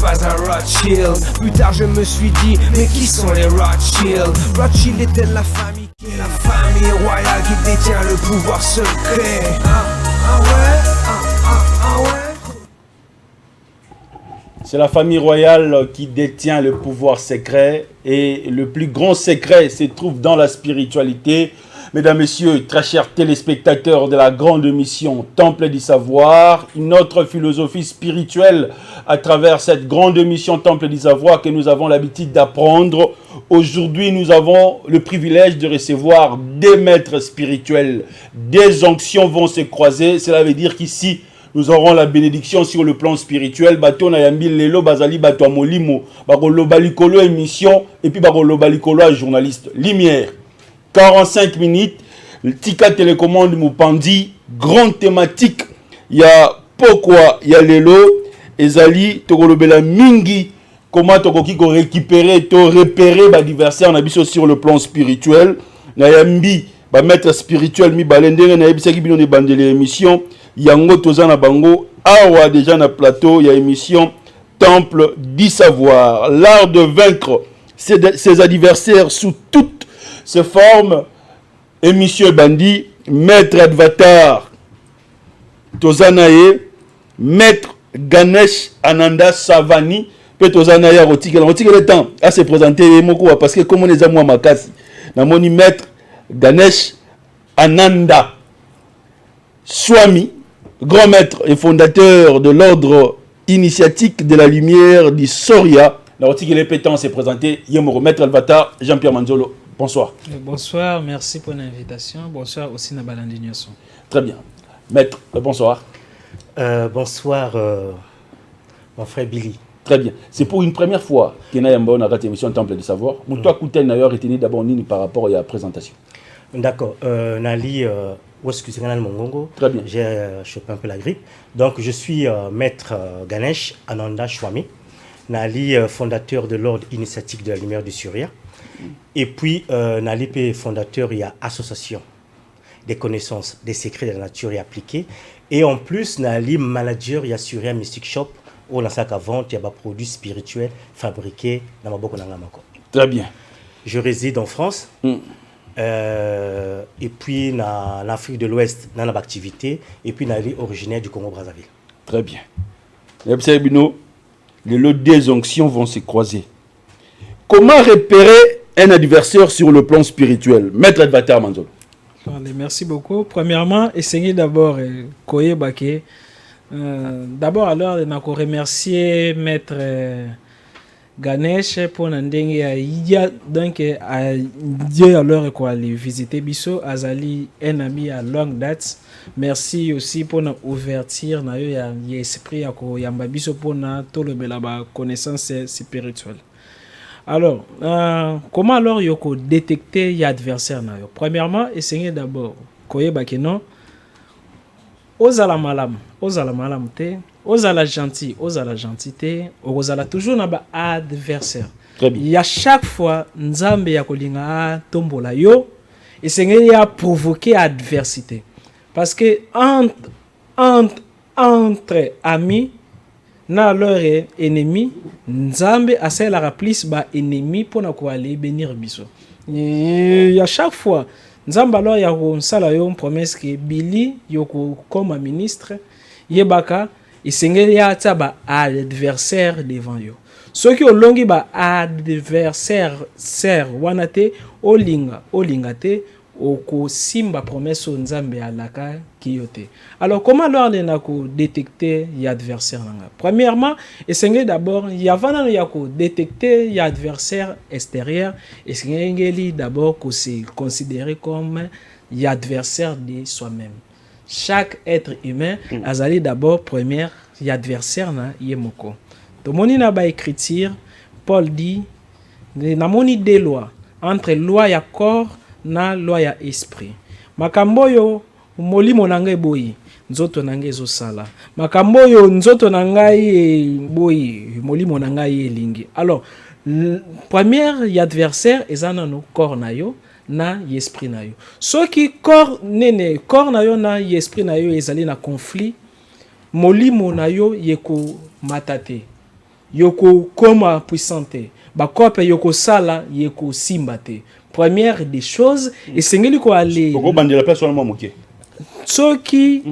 pas un Rothschild. Plus tard je me suis dit, mais qui sont les Rothschild? Rothschild était la famille royale qui détient le pouvoir secret. C'est la famille royale qui détient le pouvoir secret et le plus grand secret se trouve dans la spiritualité. Mesdames, Messieurs, très chers téléspectateurs de la grande émission Temple du Savoir, une autre philosophie spirituelle à travers cette grande émission Temple du Savoir que nous avons l'habitude d'apprendre. Aujourd'hui, nous avons le privilège de recevoir des maîtres spirituels. Des onctions vont se croiser. Cela veut dire qu'ici, nous aurons la bénédiction sur le plan spirituel. Bato na yambi lelo bazali bato molimo. Bako lobalikolo émission et puis bako lobalikolo journaliste. Lumière. 45 minutes. Le Tika télécommande Mupandi. Grande thématique. Il y a pourquoi il y a lelo. Ezali togolobela mingi. Comment tokoki ko récupérer, to repérer l'adversaire nabiso sur le plan spirituel. Na yambi ba maître spirituel mi balendenge na yebisa ki bino ne bandele émission. Yango tozana bango awa déjà na plateau il y a émission Temple du Savoir, l'art de vaincre ses adversaires sous toutes ses formes. Émission Bandi, maître Advatar Tozanaye, maître Ganesh Ananda Savani, peut Tozanaye Rotique le temps à se présenter moko parce que comme on les a moi makasi na moni maître Ganesh Ananda Swami, grand maître et fondateur de l'ordre initiatique de la lumière du Soria. La rotique et les pétants s'est présenté. Yemoro, maître Alvatar, Jean-Pierre Manzolo. Bonsoir. Bonsoir, merci pour l'invitation. Bonsoir aussi Nabalandi Nyonso. Très bien. Maître, bonsoir. Bonsoir, mon frère Billy. Très bien. C'est pour une première fois qu'il y a une émission Temple du Savoir. Toi, Kouten, d'ailleurs, retenu d'abord Nini par rapport à la présentation. D'accord. Nali. Excusez-moi, très bien. J'ai chopé un peu la grippe. Donc, je suis maître Ganesh Ananda Swami, Nali, fondateur de l'ordre initiatique de la lumière du Surya. Et puis, Nali, fondateur, il y a association des connaissances, des secrets de la nature et appliqués. Et en plus, Nali, manager, il y a Surya Mystic Shop, où on a ça qu'à vente, il y a des produits spirituels fabriqués dans ma boîte. Très bien. Je réside en France. Et puis en Afrique de l'Ouest, dans l'activité, et puis originaire du Congo-Brazzaville. Très bien. Les lots des onctions vont se croiser. Comment repérer un adversaire sur le plan spirituel? Maître Advatar Manzolo. Merci beaucoup. Premièrement, essayez d'abord Koye Baké. D'abord, alors, on a remercier Maître Ganesh pour n'andenge donc à Dieu alors quoi les visiter biso azali un ami à longue date. Merci aussi pour notre ouverture na yo ya esprit ya ko yamba biso pour na tout le bela ba connaissance spirituelle. Alors comment alors yoko détecter y adversaire na yo? Premièrement, essayez d'abord koyeba que non ozala malam te, ozala gentil, ozala gentité, ozala toujours na ba adversaire. Il y a chaque fois nzambe ya kolinga tombola yo et sengeli ya provoquer adversité. Parce que entre amis na leur ennemi, nzambe asala plus ba ennemi pour na ko aller bénir biso. Il y a chaque fois nzamba alors ya ko sala yo promesse que Billy yoko comme ministre yebaka isengeli ya taba adversaire devant yo. Ceux qui ont longi ba adversaire ser wanate olinga te oko simba promesse nzambe alaka kiyote. Alors comment alors na ko détecter y adversaire nanga? Premièrement, essengeli d'abord yavana ya ko détecter y adversaire extérieur, essengeli d'abord ko se considérer comme y adversaire de soi-même. Chaque être humain azali d'abord premier y adversaire na yemoko. To moni na ba écriture Paul dit na moni des lois entre loi ya corps na loi ya esprit. Makambo yo molimo na ngai boyi nzoto na ngai ezosala. Makambo yo nzoto na ngai boyi molimo na ngai elingi. Alors première y adversaire ezana no corps na yo na esprit na yo. Ce qui corps na yo na esprit na yo ezali na conflit molimo na yo yeko matate. yoko koma puissante ba kope yoko sala yeko simbate. Première des choses et sengeli ko aller Pourquoi bandela place seulement moké soki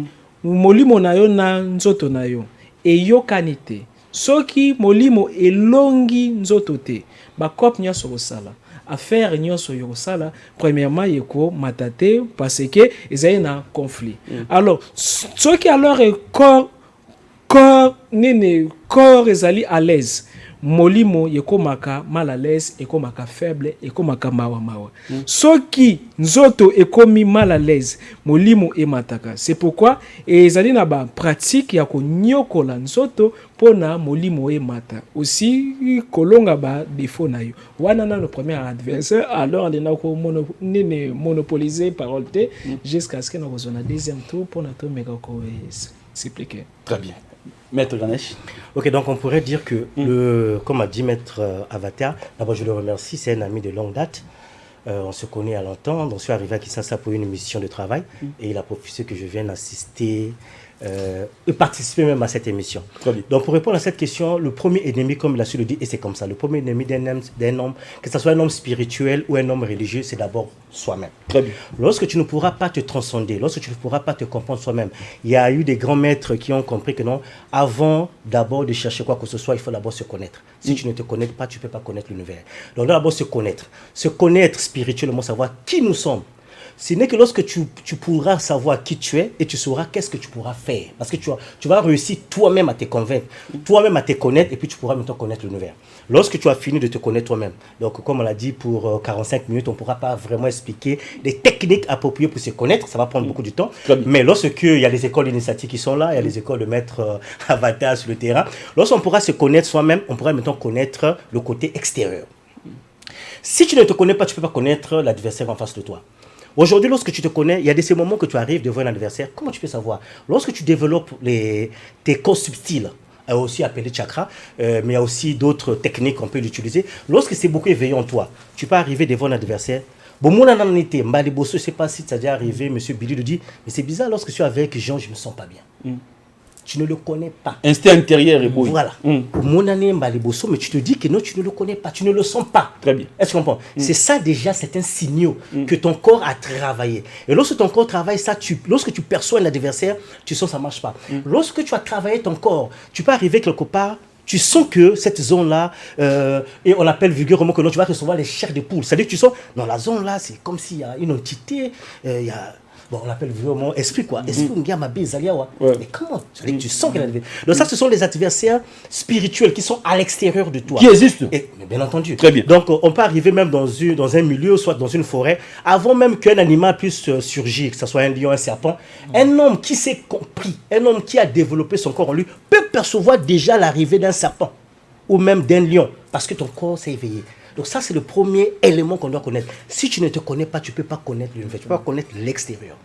molimo na yo na nzoto na yo eyokanite soki molimo elongi nzoto te bakope nyonso kosala affaire nyonso yokosala premièrement yeko matate parce que ezali na conflit alors soki alors corps ezali à l'aise molimo yekomaka mal à l'aise ekomaka faible ekomaka mawa soki nzoto ekomi mal à l'aise molimo emataka c'est pourquoi ezali na ba pratique ya konyokola nzoto pona molimo emata aussi kolonga ba défaut na yo wana na le premier adversaire alors alena ko monopoliser parole te jusqu'à ce que na kozona deuxième tour pona to meka ko s'expliquer. Très bien. Maître Ganesh. Ok, donc on pourrait dire que, comme a dit Maître Avatar, d'abord je le remercie, c'est un ami de longue date. On se connaît à longtemps, donc je suis arrivé à Kinshasa pour une mission de travail et il a profité que je vienne assister et participer même à cette émission. Donc pour répondre à cette question, le premier ennemi, comme il a su le dire, et c'est comme ça, le premier ennemi d'un homme, que ce soit un homme spirituel ou un homme religieux, c'est d'abord soi-même. Très bien. Lorsque tu ne pourras pas te transcender, lorsque tu ne pourras pas te comprendre soi-même, il y a eu des grands maîtres qui ont compris que non, avant d'abord de chercher quoi que ce soit, il faut d'abord se connaître. Si tu ne te connais pas, tu ne peux pas connaître l'univers. Donc d'abord se connaître. Se connaître spirituellement, savoir qui nous sommes. Ce n'est que lorsque tu pourras savoir qui tu es et tu sauras qu'est-ce que tu pourras faire. Parce que tu vas réussir toi-même à te convaincre, toi-même à te connaître et puis tu pourras maintenant connaître l'univers. Lorsque tu as fini de te connaître toi-même, donc comme on l'a dit pour 45 minutes, on ne pourra pas vraiment expliquer des techniques appropriées pour se connaître, ça va prendre beaucoup de temps. Mais lorsqu'il y a les écoles d'initiative qui sont là, il y a les écoles de maître Avatar sur le terrain, lorsqu'on pourra se connaître soi-même, on pourra maintenant connaître le côté extérieur. Si tu ne te connais pas, tu ne peux pas connaître l'adversaire en face de toi. Aujourd'hui, lorsque tu te connais, il y a ces moments que tu arrives devant un adversaire. Comment tu peux savoir? Lorsque tu développes tes corps subtils, aussi appelés chakras, mais il y a aussi d'autres techniques qu'on peut l'utiliser. Lorsque c'est beaucoup éveillé en toi, tu peux arriver devant un adversaire. Bon, mon anonymité, je ne sais pas si ça a déjà arrivé, M. Billy lui dit, mais c'est bizarre, lorsque je suis avec Jean, je ne me sens pas bien. Tu ne le connais pas. Instinct intérieur et beau. Voilà. Mon année Mbaliboso, mais tu te dis que non, tu ne le connais pas, tu ne le sens pas. Très bien. Est-ce que tu comprends? C'est ça déjà, c'est un signal que ton corps a travaillé. Et lorsque ton corps travaille ça, lorsque tu perçois un adversaire, tu sens que ça ne marche pas. Lorsque tu as travaillé ton corps, tu peux arriver quelque part, tu sens que cette zone-là, et on appelle vulgairement que non, tu vas recevoir les chairs de poule. C'est-à-dire que tu sens, dans la zone-là, c'est comme s'il y a une entité, il y a... Bon, on l'appelle vraiment esprit, quoi. Esprit, mais comment? C'est-à-dire que tu sens qu'il y a des... Donc ça, ce sont les adversaires spirituels qui sont à l'extérieur de toi. Qui existent. Mais bien entendu. Très bien. Donc, on peut arriver même dans un milieu, soit dans une forêt, avant même qu'un animal puisse surgir, que ce soit un lion, un serpent. Un homme qui s'est compris, un homme qui a développé son corps en lui, peut percevoir déjà l'arrivée d'un serpent ou même d'un lion, parce que ton corps s'est éveillé. Donc ça, c'est le premier élément qu'on doit connaître. Si tu ne te connais pas, tu ne peux pas connaître l'univers, tu ne peux pas connaître l'extérieur.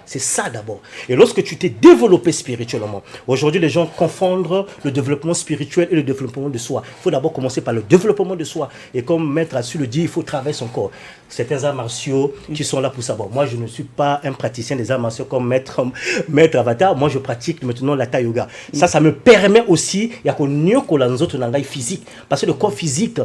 C'est ça d'abord. Et lorsque tu t'es développé spirituellement, aujourd'hui les gens confondent le développement spirituel et le développement de soi. Il faut d'abord commencer par le développement de soi. Et comme Maître Assu le dit, il faut travailler son corps. Certains arts martiaux qui sont là pour savoir. Moi, je ne suis pas un praticien des arts martiaux comme Maître Avatar. Moi, je pratique maintenant l'Hatha Yoga. Ça me permet aussi, il y a qu'on mieux que les autres langages physiques. Parce que le corps physique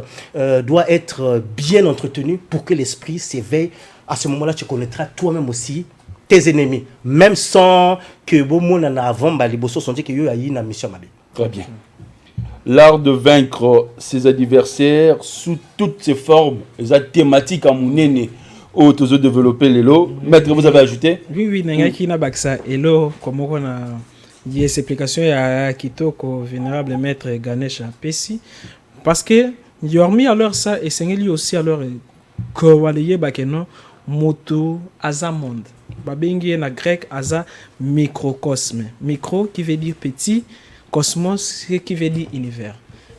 doit être bien entretenu pour que l'esprit s'éveille. À ce moment-là, tu connaîtras toi-même aussi tes ennemis, même sans que beaucoup en avant, les bossos sont dit qu'il y a une mission. Très bien. L'art de vaincre ses adversaires sous toutes ses formes, les thématiques à mon aîné, où tu as développé les lots. Maître, vous avez ajouté? Oui, Nangaki na baksa elo, comme on a dit, explication à Kitoko, vénérable Maître Ganesh Pessi, parce que yormi alors ça et c'est lui aussi alors que waliye bakeno moto azamonde. Babengi na grec aza microcosme. Micro qui veut dire petit, cosmos qui veut dire univers.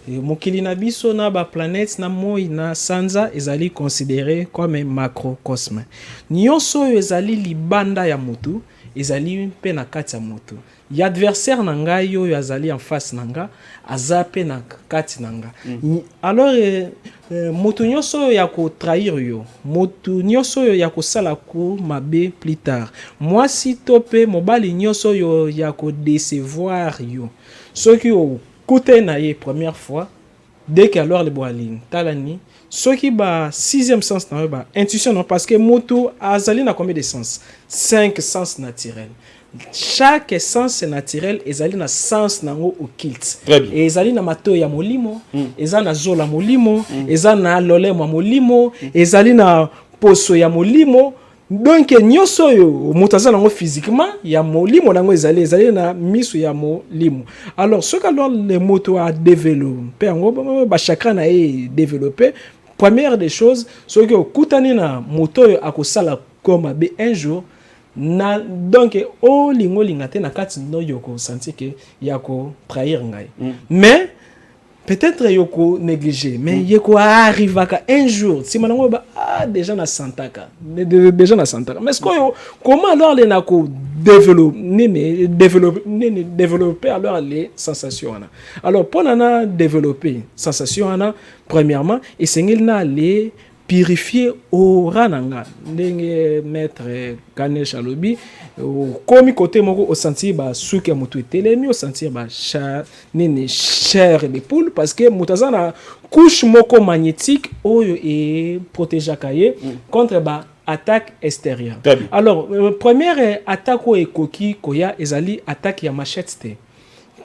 Mokili na biso na ba planète na moi na sanza ezali considéré comme macrocosme. Nyonso ezali libanda ya moto, ezali pe na kati ya moto. Ya adversaire na ngai yo azali en face na nga, aza pe na kati na nga. Alors moto nyonso ya ko trahir yo, moto nyonso ya ko sala ko mabe plus tard. Moi si topé mobali nyonso yo ya ko décevoir yo. Ceux qui ont coûté na ye première fois, dès que alors les boalin talani ce qui ba sixième sens na ba intuition non parce que moto azali na combien de sens 5 sens naturels. Chaque sens naturel ezali na sens nango occulte. Et ezali na mato ya molimo, ezali na zola molimo, ezali na lole ma molimo, ezali na poso ya molimo. Donc nyoso yo motaza nango physiquement ya molimo nango ezali na miso ya molimo. Alors ce que alors les motos a développé ngo ba chakra na e développé. Première des choses, ce que okutani na moto yo akosala comme be un jour na donc o lingo lingate na kati no yoko sentir que yako trahir ngai. Mais peut-être yoko négliger, mais yoko arrivaka un jour si manango ba déjà na santaka déjà na santaka. Mais comment alors les nako développer alors les sensations ana. Alors pour nana développer sensations ana premièrement et sengel na les purifier au rananga ndenge maître Ganesh alobi komi côté moko au sentir ba suki mutu telemi au sentir ba chair de poule parce que mutazana couche moko magnétique oyo et protège kaye contre ba attaque extérieure. Alors première attaque o ekoki koya ezali attaque ya machette te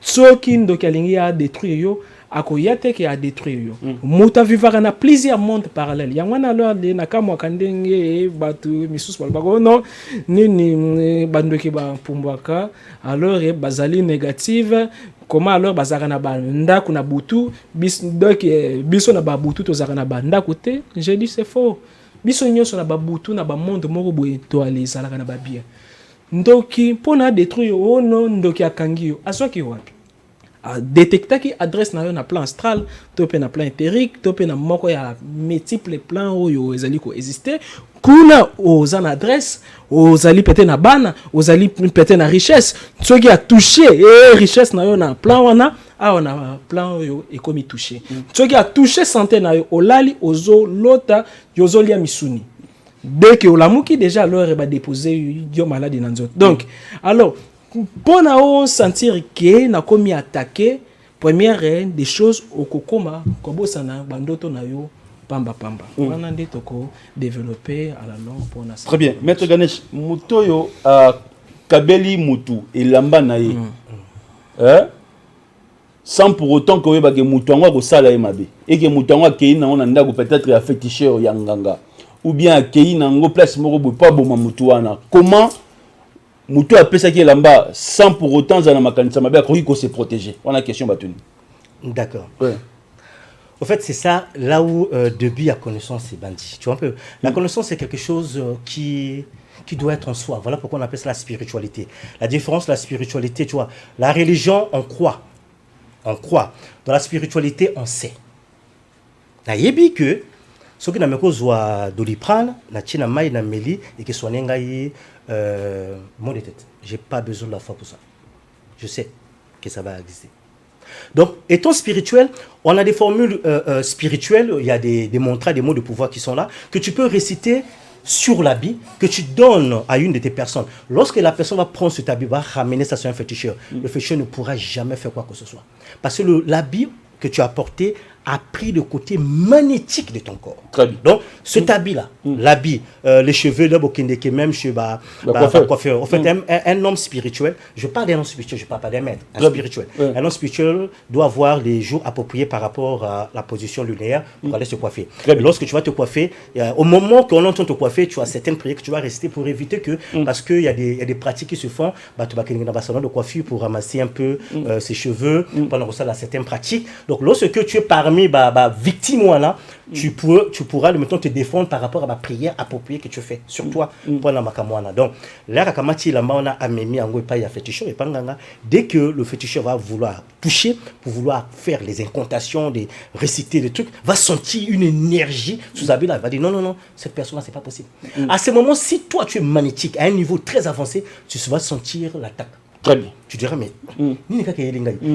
soki ndoki alingi ya détruire yo akoyate ki a détruire yo. Muta vivara na plusieurs mondes parallèles. Yangwana alors de nakamo kandenge batu misus balbako non ni bandoki ba pumbwaka alors bazali négative comment alors bazaka na banda kuna butu biso na babutu to zaka na banda côté je dis c'est faux. Biso nyoso na babutu na ba monde moko boye to aller zalaka na babia. Ndoki pona détruire oh non ndoki akangi yo aswaki wapi a détecter qui adresse na plan astral topé na plan éthérique topé na moko ya multiples plans oyo ezali ko exister kuna aux en adresse aux ali pété na bana aux ali pété na richesse ce qui a touché et richesse na yo na plan wana on a plan oyo et comme touché ce qui a touché santé na yo olali ozo lota yozo lia misuni dès que olamuki déjà alors va déposer yo maladie na nzoto donc alors pour nous sentir que na komi attaqué première des choses au kokoma kobo sana bandoto na yo pamba on a dit toko développer à la longue pour na. Très bien, maître Ganesh mutoyo a kabeli mutu et lamba na ye. Sans pour autant que ba ke mutu ngwa ko sala e mabe et que mutu ngwa ke na on anda ko peut-être ya féticheur ya nganga ou bien ke na ngo place moko bo pas bo mutu wana. Comment Moutou a pensé qu'il lamba sans pour autant dans la makanisa mabe a se protéger. On a une question batuni. D'accord. Ouais. En fait, c'est ça là où début la connaissance est bandit. Tu vois un peu. La connaissance c'est quelque chose qui doit être en soi. Voilà pourquoi on appelle ça la spiritualité. La différence de la spiritualité, tu vois, la religion on croit. On croit. Dans la spiritualité, on sait. Na yebi que ce qui n'a pas besoin doliprane, na tina mai na meli et que soigner ngai mon de tête. J'ai pas besoin de la foi pour ça. Je sais que ça va exister. Donc, étant spirituel, on a des formules spirituelles, il y a des mantras, des mots de pouvoir qui sont là, que tu peux réciter sur l'habit, que tu donnes à une de tes personnes. Lorsque la personne va prendre cet habit, va ramener ça sur un féticheur, le féticheur ne pourra jamais faire quoi que ce soit. Parce que l'habit que tu as porté a pris le côté magnétique de ton corps. Très bien. Donc, cet habit-là, l'habit, les cheveux, le bokindeke, même chez coiffeur. En fait, un homme spirituel, je parle d'un homme spirituel, je ne parle pas d'un maître, un spirituel. Un homme spirituel doit avoir les jours appropriés par rapport à la position lunaire pour aller se coiffer. Lorsque tu vas te coiffer, au moment qu'on entend te coiffer, tu as certaines prières que tu vas rester pour éviter que, parce qu'il y a des pratiques qui se font, tu vas dans un salon de coiffure pour ramasser un peu ses cheveux, pendant ça, là, certaines pratiques. Donc, lorsque tu es parmi victime voilà, tu pourras maintenant te défendre par rapport à ma prière appropriée que tu fais sur toi pendant ma kamwana. Donc là rakamati la maona amemi ango pa ya féticheur et panganga dès que le féticheur va vouloir toucher pour vouloir faire les incantations, des réciter des trucs, va sentir une énergie sous habit là, va dire non cette personne là c'est pas possible. À ce moment si toi tu es magnétique à un niveau très avancé, tu vas sentir l'attaque. Très bien. Tu diras, mais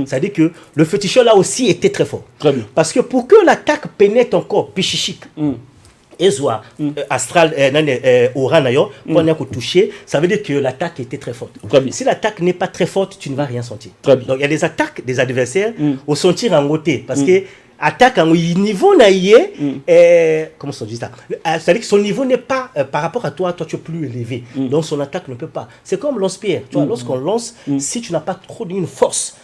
ça veut dire que le féticheur là aussi était très fort. Très bien. Parce que pour que l'attaque pénètre encore, pichichique, et soit astral, aura nayo, pour ne toucher, ça veut dire que l'attaque était très forte. Très bien. Si l'attaque n'est pas très forte, tu ne vas rien sentir. Très bien. Donc il y a des attaques des adversaires au sentir en côté. Parce que attaque au niveau naïe, comment ça dit ça? C'est-à-dire que son niveau n'est pas par rapport à toi tu es plus élevé. Donc son attaque ne peut pas. C'est comme lance-pierre. Tu vois, lorsqu'on lance, si tu n'as pas trop d'une force,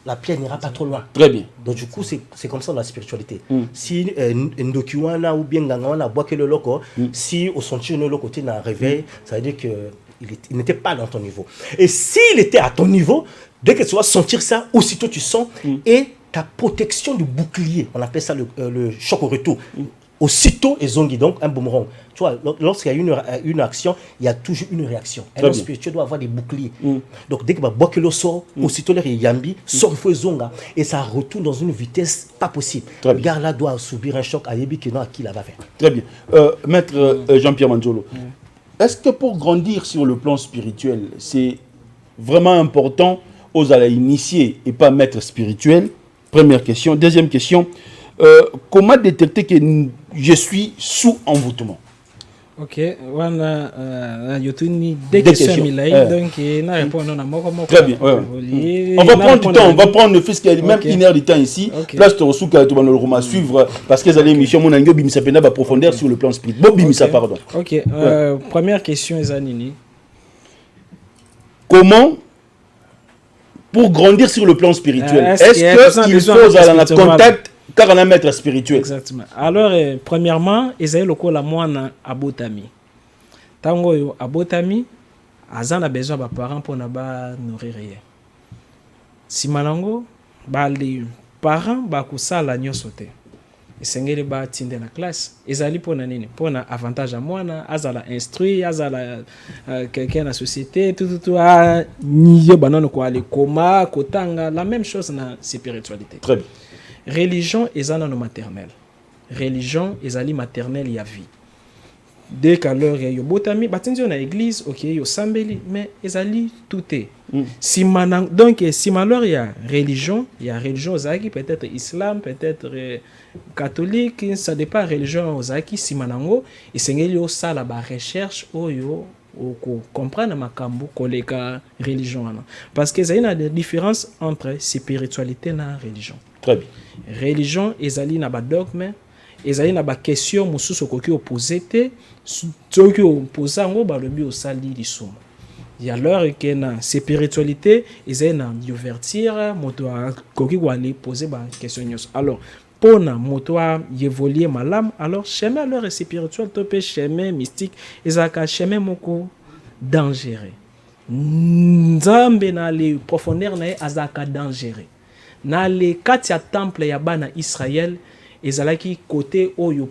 la pierre n'ira pas trop loin. Très bien. Donc du coup, c'est comme ça dans la spiritualité. Si Ndokiwana ou bien Gangawana boit que le loco, si au sentir le côté d'un réveil, ça veut dire que il n'était pas dans ton niveau. Et s'il était à ton niveau, dès que tu vas sentir ça, aussitôt tu sens, et ta protection du bouclier, on appelle ça le choc au retour, aussitôt et zongi, donc un boomerang. Tu vois, lorsqu'il y a une action, il y a toujours une réaction. Un homme spirituel doit avoir des boucliers. Donc dès que le sort, aussitôt il y a yambi, sort il faut zonga, et ça retourne dans une vitesse pas possible. Le gars là doit subir un choc à Yebi qui la va faire. Très bien. Maître Jean-Pierre Manzolo, est-ce que pour grandir sur le plan spirituel, c'est vraiment important aux à initiés et pas maître spirituel? Première question. Deuxième question, comment détecter que je suis sous envoûtement? Ok, on a deux questions. Donc, très bien. On va prendre du temps, on va prendre le fils qui a même une heure de temps ici. Place de ressources que tu vas nous suivre parce que les émissions, mon angle, bimisa pena va profondeur sur le plan spirituel. Bimisa, pardon. Ok, première question, Zanini. Comment, pour grandir sur le plan spirituel, est-ce qu'il faut aller en contact car on a un maître spirituel? Exactement. Alors, premièrement, Isaïe loko la moine abotami. Tango yo abotami, azan a besoin de parents pour naba nourrir. Si malango, les parents ba kusala nyosote. Esengeli ba tinde na classe. Ezali pour nini? Pour na avantage à moine, azala instruit, azala quelqu'un na société, tout a niyo banano ko ale koma, kotanga, la même chose na spiritualité. Très bien. Religion est un maternel. Religion est ali maternel y a vie. Dès qu'à l'heure yo botami, batinzi on a église, ok, yo sambeli, mais ezali tout est. Si manang, donc si malheur il y a religion ozaki peut-être islam, peut-être catholique, ça dépend religion ozaki si manango, et sengeli yo sala ba recherche oyo ou comprendre makambo koleka religion parce que il y a une différence entre spiritualité na religion. Très bien. Religion ezali na ba dogme, ezali na ba question mususu koki opposé te, soki opposé ngo ba lobi osali lisumu. Ya leur que na spiritualité ezali na ouverture moto koki ko aller poser ba question nyos. Alors pour na moto a évoluer malam, alors chemin leur spirituel topé chemin mystique ezaka chemin moko dangereux. Nzambe na les profondeur na azaka dangereux. Na le kati ya temple ya bana Israël ezalaki côté oyo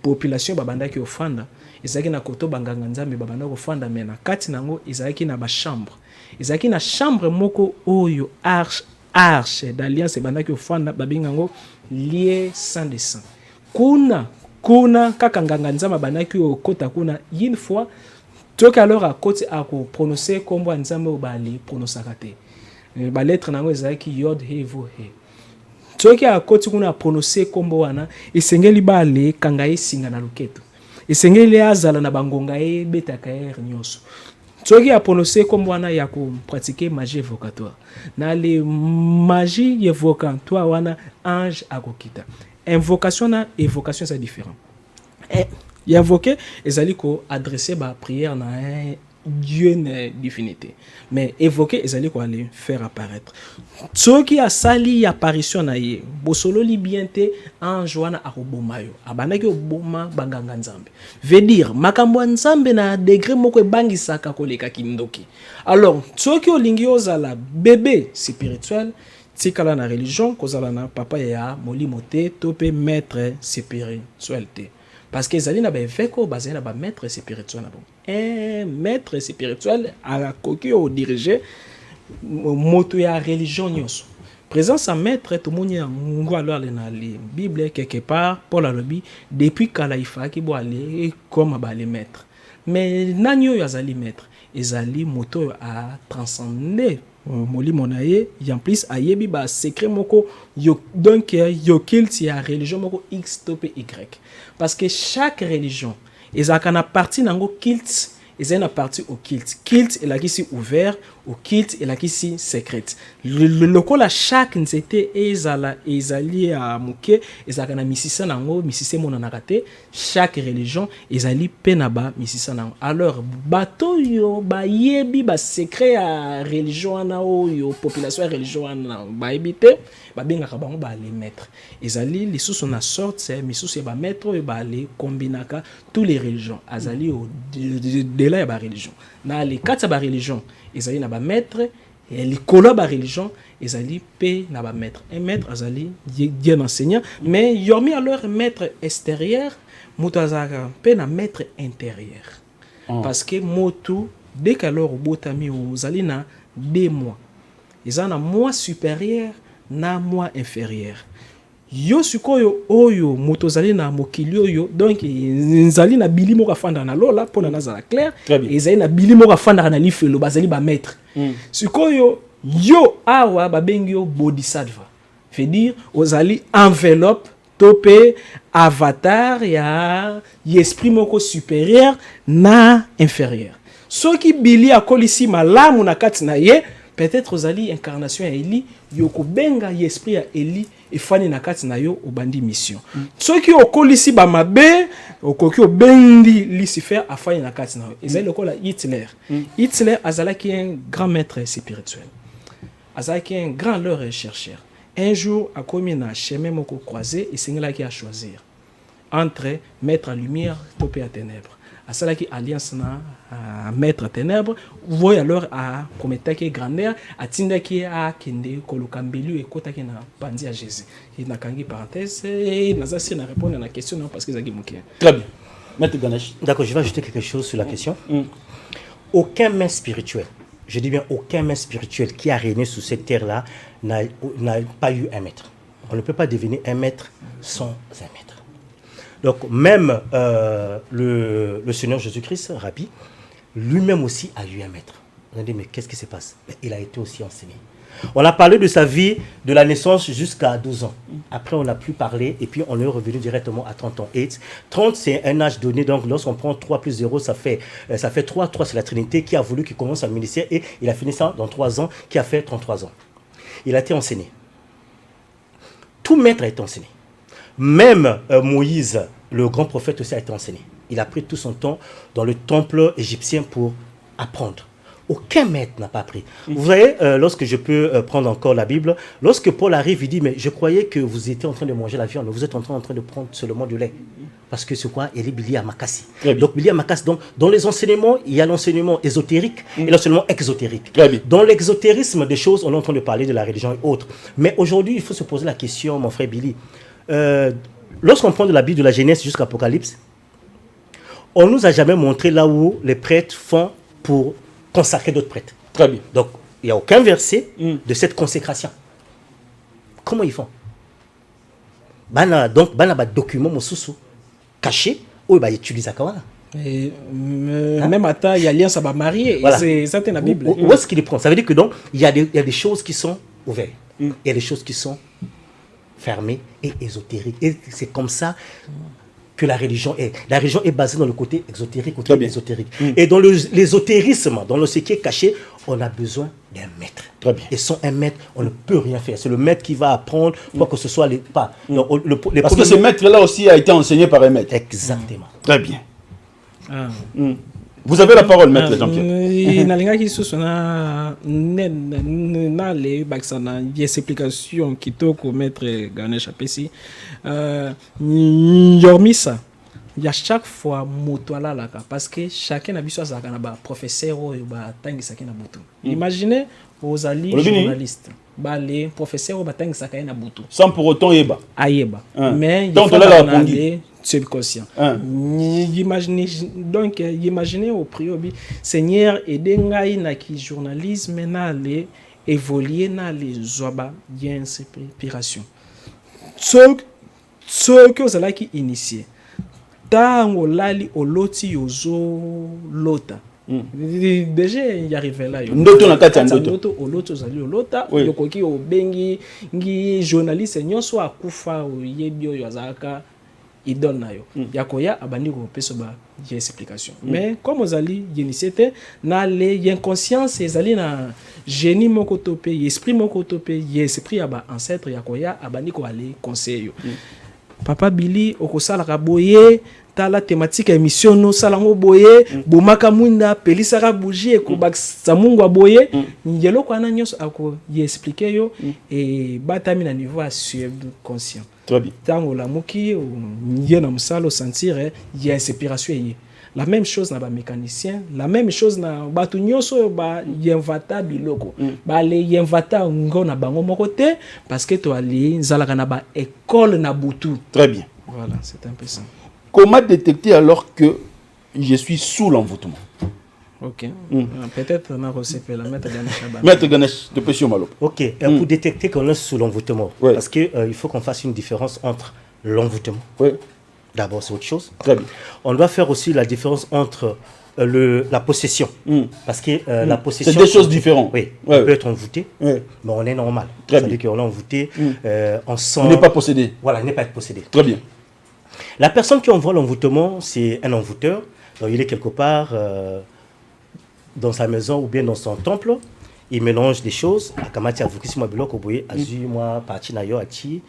population babandaki ofanda ezalaki na koto banganga nzambe babandaki ofanda mais na kati nango ezalaki na ba chambre ezalaki na chambre moko oyo arche d'alliance babandaki ofanda babingango lié sans dessin kuna kaka nganga nzambe babandaki okota kuna une fois toki alors à côté à prononcer kombo nzambe obali prononcaka te ba lettre nango ezalaki yod he vo he toki a koti kuna prononcer kombo wana esengeli bale kanga esinga na loketo esengeli azala na bangonga e betaka nyonso toki a prononcer kombo wana ya ko pratiquer magie évocatoire na le magie évocatoire wana ange akokita invocation na évocation c'est différent y invoquer ezali ko adresser ba prière na Dieu n'est divinité. Mais évoquer, ils allaient quoi aller faire apparaître. Ce qui a sali apparition na ye, bosolo libiente en joana arobomayo. Abanaki oboma banganga nzambe. Veut dire makambo nzambe na degré moko bangisaka koleka kindoki. Alors, ce qui olingi ozala bébé spirituel, tikala na religion, kozala na papa ya molimote, topé maître spiritualité. Parce que les na ba veko basé na ba maître spirituel na bon. Un maître spirituel à la coquille au diriger moto ya religion nyos. Présence à maître tout monde ya ngo alors na la Bible quelque part pour la lobby depuis kalaïfa ki bo aller comme ba les maîtres. Mais nanyo ya zali maître, ezali moto a transcender moli monaye en plus ayebi ba secret moko yo donc yo kilt ya religion moko x topé y parce que chaque religion ezaka na partie nango kilt ezana partie au kilt est là qui si ouvert occulte et la kisi secrète. Le lokola chaque nzete ezali à muke ezaka na misisa nango misise mona nakate chaque religion ezali penaba misisa nango. Alors bato yo ba yebi ba secret à religion na yo population religion na ba yebite ba bengaka bango ba les maîtres. Ezali lisusu na sorte misusu ba maître yo ba les combinaka tous les religions azali au de là ba religion. Na les quatre ba religion ezali na ba maître et les collabs ba religion ezali pe na ba maître. Un maître azali bien enseignant mais yormi alors maître extérieur mutazaka pe na maître intérieur. Parce que motu dès qu'alors botami ozali na 2 mois. Ezana mois supérieur na mois inférieur. Yo sikoyo oyo motozali na mokili oyo donc nzali na bili moko afanda na lola pona nazala clair ezali na bili moko afanda na lifelo bazali ba maître sikoyo yo awa babengi yo bodhisattva veut dire ozali enveloppe topé avatar ya esprit moko supérieur na inférieur soki bili akolisi malamu na kati na ye peut-être ozali incarnation ya Eli yoko benga esprit ya Eli efani na kati na yo obandi mission. Soki okolisi ba mabe okoki obendi Lucifer afani na kati na yo. Ezali lokola Hitler. Hitler azalaki un grand maître spirituel. Azalaki un grand leur chercheur. Un jour akomi na chemin moko croisé et singelaki a choisir entre mettre en lumière topé à ténèbres. Asalaki alliance na mettre ténèbres voyez alors à kometaki grandeur atindaki a kende kolokambelu et kotaki na pandi à Jésus et na kangi parenthèse et nazasi na répondre à la question non parce que zaki mukia. Très bien. Maître Ganesh. D'accord, je vais ajouter quelque chose sur la question. Aucun maître spirituel, je dis bien aucun maître spirituel qui a régné sur cette terre-là n'a pas eu un maître. On ne peut pas devenir un maître sans un maître. Donc même le Seigneur Jésus-Christ, Rabbi, lui-même aussi a eu un maître. On a dit mais qu'est-ce qui se passe? Il a été aussi enseigné. On a parlé de sa vie, de la naissance jusqu'à 12 ans. Après on n'a plus parlé et puis on est revenu directement à 30 ans. Et 30 c'est un âge donné, donc lorsqu'on prend 3 plus 0 ça fait 3. 3 c'est la Trinité qui a voulu qu'il commence à ministère et il a fini ça dans 3 ans, qui a fait 33 ans. Il a été enseigné. Tout maître a été enseigné. Même Moïse, le grand prophète aussi a été enseigné. Il a pris tout son temps dans le temple égyptien pour apprendre. Aucun maître n'a pas appris. Vous voyez, lorsque je peux prendre encore la Bible, lorsque Paul arrive, il dit, mais je croyais que vous étiez en train de manger la viande, vous êtes en train de prendre seulement du lait. Parce que c'est quoi? Il est Bili Amakasi. Donc, Bili Amakasi, donc, dans les enseignements, il y a l'enseignement ésotérique et l'enseignement exotérique. Dans l'exotérisme des choses, on est en train de parler de la religion et autres. Mais aujourd'hui, il faut se poser la question, mon frère Billy. Lorsqu'on prend de la Bible, de la Genèse jusqu'à l'Apocalypse, on ne nous a jamais montré là où les prêtres font pour consacrer d'autres prêtres. Très bien. Donc, il n'y a aucun verset de cette consécration. Comment ils font? Donc, il y a des documents cachés où ils utilisent à quoi? Même à ta, il y a alliance à marier. Voilà. C'est ça dans la Bible. Où est-ce qu'il les prend? Ça veut dire que donc, il y a des choses qui sont ouvertes. Il y a des choses qui sont fermées et ésotériques. Et c'est comme ça que la religion est. La religion est basée dans le côté exotérique, côté ésotérique. Et dans l'ésotérisme, dans ce qui est caché, on a besoin d'un maître. Très bien. Et sans un maître, on ne peut rien faire. C'est le maître qui va apprendre, quoi que ce soit les pas. Parce que ce maître-là aussi a été enseigné par un maître. Exactement. Très bien. Vous avez la parole, maître Jean-Pierre. Nalingaki susu na les baksana des explications qui toko maître Ganesh apesi yormisa ya chaque fois moto alalaka parce que chacun a biso azaka na ba professeur oyo ba tangisaki na butu. Imaginez aux alliés journalistes ba les professeurs oyo ba tangisaka na butu sans pour autant yeba ayeba mais donc on l'a répondu subconscient. Imaginez au priobi Seigneur aider ngai na ki journalisme na le évoluer na les zoba bien inspiration. Ce que vous qui initié tango lali oloti yozo lota. Déjà y arrivé là ndoto na kati ndoto oloto zali olota yokoki obengi ngi journaliste nyonso akufa oyebi oyo azaka idole na yo yakoya abandi ko peso ba explication mais comme ozali yenisete na le inconscience ezali na génie moko to pe esprit moko to pe esprit ya ba ancêtre yakoya abandi ko aller conseil yo papa Billy okosala ka boye tala thématique émission no salango boye bomaka mwinda pelisaka bougie ko baksa mungu boye ngelo ko ana nyos ako expliquer yo et batami na niveau à subconscient. Très bien. Tango la muki y na musalo sentir y a inspiration y la même chose na ba mécanicien, la même chose na batu nyoso ba yemvata biloko ba le yemvata ngona bango moko te parce que to ali nzalaka na ba école na butu. Très bien. Voilà, c'est un peu ça. Comment détecter alors que je suis sous l'envoûtement? Ok. Peut-être on a reçu la maître Ganesh. Maître Ganesh, de Pétion Malo. Ok, pour détecter qu'on est sous l'envoûtement, parce qu'il faut qu'on fasse une différence entre l'envoûtement. Oui. D'abord, c'est autre chose. Très bien. On doit faire aussi la différence entre la possession. Parce que la possession... C'est deux choses différentes. Oui, on peut être envoûté, mais on est normal. C'est-à-dire qu'on est envoûté, on sent... On n'est pas possédé. Voilà, on n'est pas possédé. Très bien. La personne qui envoie l'envoûtement, c'est un envoûteur. Donc, il est quelque part dans sa maison ou bien dans son temple. Il mélange des choses. Akamati avukisi mwa biloko boye azu mwa parti na yo ati.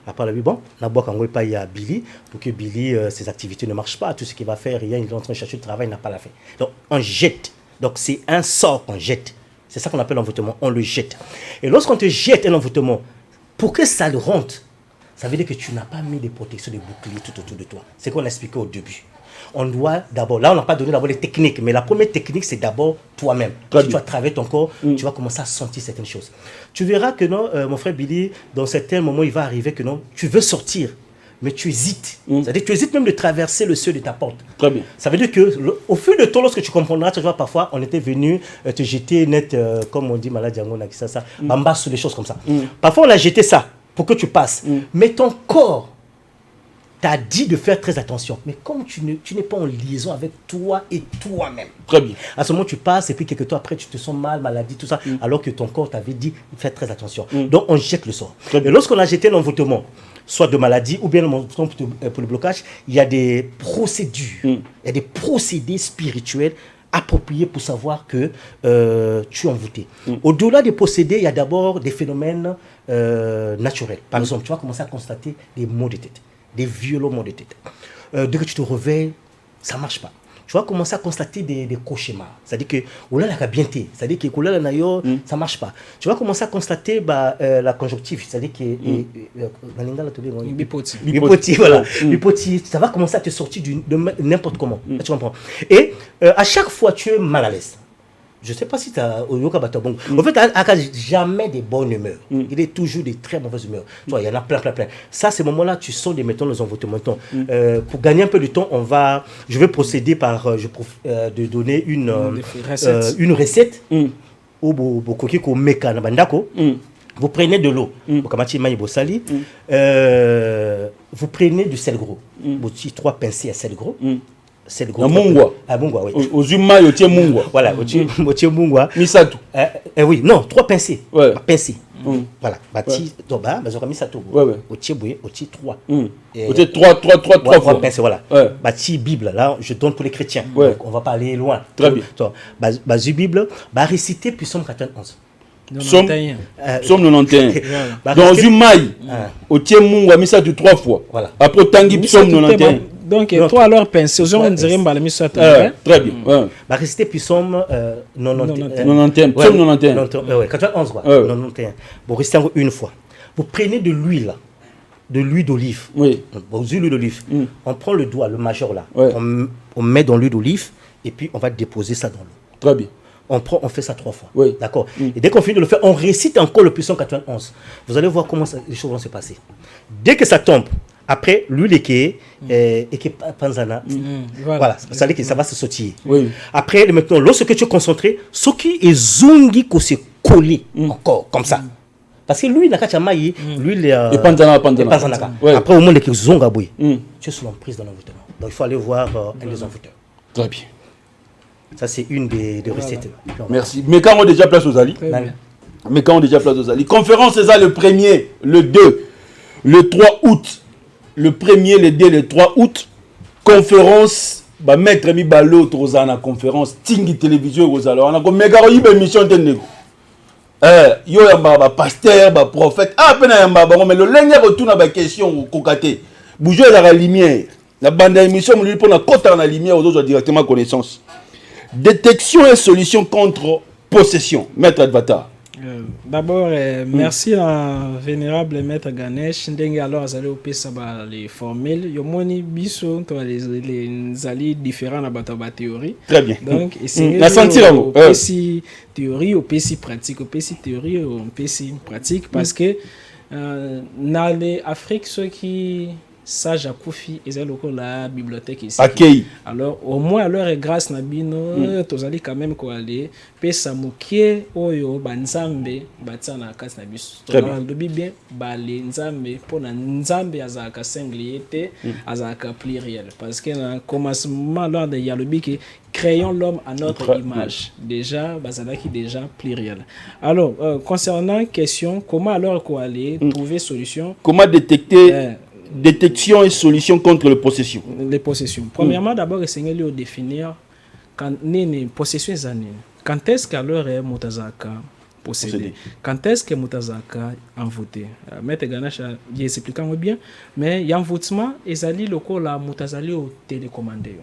Après la bon, na bois quand pas il y a Billy pour que Billy ses activités ne marchent pas, tout ce qu'il va faire, il est en train de chercher du travail, il n'a pas la fait. Donc on jette. Donc c'est un sort qu'on jette. C'est ça qu'on appelle l'envoûtement, on le jette. Et lorsqu'on te jette un envoûtement, pour que ça le rentre, ça veut dire que tu n'as pas mis des protections, des boucliers tout autour de toi. C'est ce qu'on a expliqué au début. On doit d'abord, là on n'a pas donné d'abord les techniques, mais la première technique c'est d'abord toi-même. Si tu vas travailler ton corps, tu vas commencer à sentir certaines choses. Tu verras que non, mon frère Billy, dans certains moments il va arriver que non, tu veux sortir, mais tu hésites. C'est-à-dire que tu hésites même de traverser le seuil de ta porte. Très bien. Ça veut dire que au fil de temps, lorsque tu comprendras, tu vois parfois on était venu te jeter net, comme on dit malade ça, bamba sur des choses comme ça. Parfois on a jeté ça pour que tu passes, mais ton corps t'a dit de faire très attention. Mais comme tu n'es pas en liaison avec toi et toi-même. Très bien. À ce moment, tu passes et puis quelques temps après, tu te sens mal, maladie, tout ça, alors que ton corps t'avait dit de faire très attention. Donc, on jette le sort. Et lorsqu'on a jeté l'envoûtement, soit de maladie ou bien l'envoûtement pour le blocage, il y a des procédures, il y a des procédés spirituels appropriés pour savoir que tu es envoûté. Au-delà des procédés, il y a d'abord des phénomènes naturels. Par exemple, tu vas commencer à constater des maux de tête. Des violents maux de tête. Dès que tu te réveilles, ça ne marche pas. Tu vas commencer à constater des cauchemars. C'est-à-dire que c'est-à-dire que ça ne marche pas. Tu vas commencer à constater la conjonctive. C'est-à-dire que bipoti, voilà. Bipoti, ça va commencer à te sortir de n'importe comment. Tu comprends? Et à chaque fois, tu es mal à l'aise. Je ne sais pas si tu as... En fait, Aka jamais des bonnes humeurs. Il est toujours des très mauvaises humeurs. Tu vois, il y en a plein. Ça, ces moments-là, tu sens des mettons les envoûtements. Pour gagner un peu de temps, je vais procéder par de donner une recette. Vous prenez de l'eau. Vous prenez du sel gros. 3 pincées à sel gros. C'est le gros. Mungwa. Ah, Mungwa, oui. Aux humains, il y a Mungwa. Voilà, au tient Mungwa. Misato. Oui, non, 3 pincées. Ouais. Pincées. Voilà. Bati, Toba, Bazora Misato. Ouais. Au tient Boué, au tient 3. Au tient 3 fois. Pincées, voilà. Bati, Bible, là, je donne pour les chrétiens. Donc, on ne va pas aller loin. Très bien. Bazu Bible, réciter puis Somme 91. Somme 91. Dans une maille, au tient Mungwa Misato 3 fois. Voilà. Après, Tanguy, Somme 91. Donc, toi alors, pensez, on dirait que la mission très bien. Réciter puis Somme 91. Somme 91. 91, quoi. 91. Bon, récitez une fois. Vous prenez de l'huile d'olive. Oui. Bon, l'huile d'olive. On prend le doigt, le majeur là. Ouais. On met dans l'huile d'olive et puis on va déposer ça dans l'eau. Très bien. On fait ça 3 fois. Oui. D'accord. Et dès qu'on finit de le faire, on récite encore le puissant 91. Vous allez voir comment les choses vont se passer. Dès que ça tombe, après, l'huile qui est panzana, voilà, ça veut dire que ça va se sautiller. Oui. Après, maintenant, lorsque tu es concentré, ce qui est zongi qui se coller encore, comme ça. Parce que l'huile, l'huile est panzana. Ouais. Après, au moment où zonga boui, tu es sous l'emprise dans l'envoûtement. Donc, il faut aller voir un des envoûteurs. Très bien. Ça, c'est une des recettes. Merci. Mais quand on a déjà place aux alliés, Conférence, c'est ça le 1er, le 2, le 3 août. le 1er, le 2, le 3 août, conférence, bah maître mi balo tozana conférence, tingi télévision rozalo, on a comme méga émission de yo yamba ba pasteur, ba prophète, pena yamba ba mais le lenge retourne ba question kokate. Bouger la lumière. La bande d'émission lui pour la cote dans la lumière aux autres directement connaissance. Détection et solution contre possession. Maître Advata. D'abord, merci à vénérable maître Ganesh. Ndenge alors allez au pesa les formules. Yomoni biso les alliés différents na ba théorie. Très bien. Donc la sentir au PC théorie, au PC pratique, au PC théorie, au PC pratique parce que dans l'Afrique ceux qui sage à Koufi et c'est la bibliothèque ici. Okay. Alors au moins alors grâce nabino tozali quand même ko aller pesa mukie oyo banzambe batsana kasi na biso. To bien bale nzambe pona nzambe azaka singulier te azaka pluriel parce que na commencement lors de yalobi que créons l'homme à notre image. Déjà bazalaki déjà pluriel. Alors concernant question comment alors ko aller trouver solution? Comment détecter détection et solution contre les possessions. Les possessions. Premièrement, d'abord, essayer de définir quand les possessions sont. Quand est-ce qu'alors est Mutazaka possédé? Quand est-ce que Mutazaka envoûté? Maître Ganesh explique bien, mais il y a envoûtement et ça dit le coup la Mutazali au télécommandé.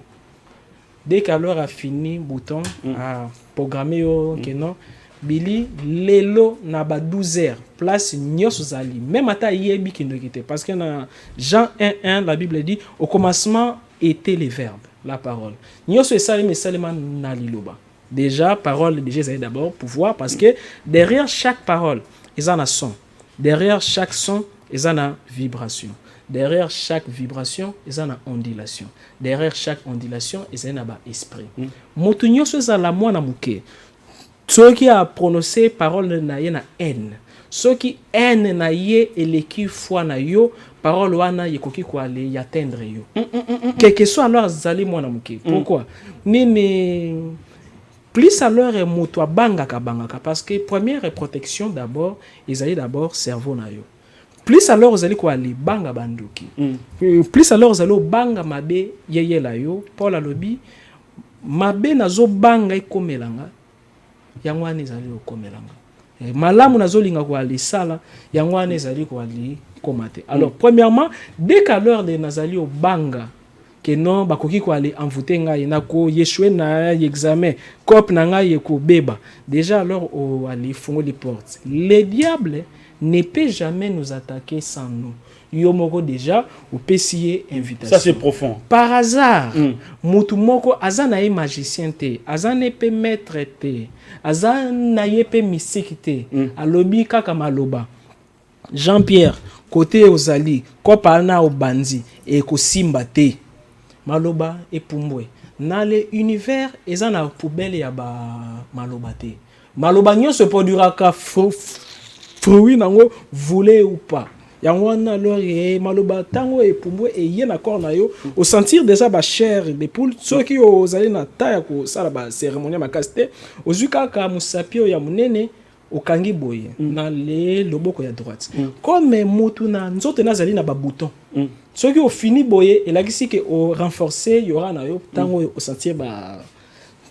Dès qu'alors a fini bouton à programmer que non. Billy lelo na ba 12 heures place nyos zali même ata yebi ki ndokite parce que dans Jean 1:1 la Bible dit au commencement était les verbes la parole nyos esali mais seulement na liloba déjà parole déjà c'est d'abord pouvoir parce que derrière chaque parole ils en a son derrière chaque son ils en a vibration derrière chaque vibration ils en a ondulation derrière chaque ondulation ils en a ba esprit moto nyos ezala mwana muke. Ceux qui a prononcé parole na ye na haine. Ceux qui haine na ye et l'équipe foi na yo parole wana yekoki ko aller y atteindre yo. Quel que soit alors zali mwana muke. Pourquoi? Mais plus alors est moto banga parce que première protection d'abord, ils allaient d'abord cerveau na yo. Plus alors vous allez ko aller banga banduki. Plus alors vous allez banga mabe yeye la yo pour la lobby mabe nazo banga ikomelanga. Yangwane zali okomelanga malamu nazolinga ko ali sala yangwane zali ko ali komate. Alors premièrement dès qu'à l'heure de nazali au banga que non bakoki ko ali envoûter ngai na ko yeshwe na examen cop na ngai ko beba déjà alors o ali fongo les portes. Le diable ne peut jamais nous attaquer sans nous. Yomoko déjà ou pesier invitation. Ça c'est profond. Par hasard, mutu moko azana e magicien te, azana pe maître te, azana pe mystique te, alobi kaka maloba. Jean-Pierre côté ozali, kopana o bandi e ko simba te. Maloba e pumbwe. Na le univers ezana poubelle ya ba maloba te. Maloba nyo se produira ka fruit nango voulez ou pas. Yangwana alors maloba tango et pumbwe et yena corna yo au sentir déjà ba chair des poules ceux qui ozali na taya ko sala ba cérémonie makaste ozuka ka musapio ya munene okangi boye na le loboko ya droite comme mutu na nzoto nazali na ba bouton ceux qui au fini boye et là qui que au renforcer y aura na yo tango au sentir ba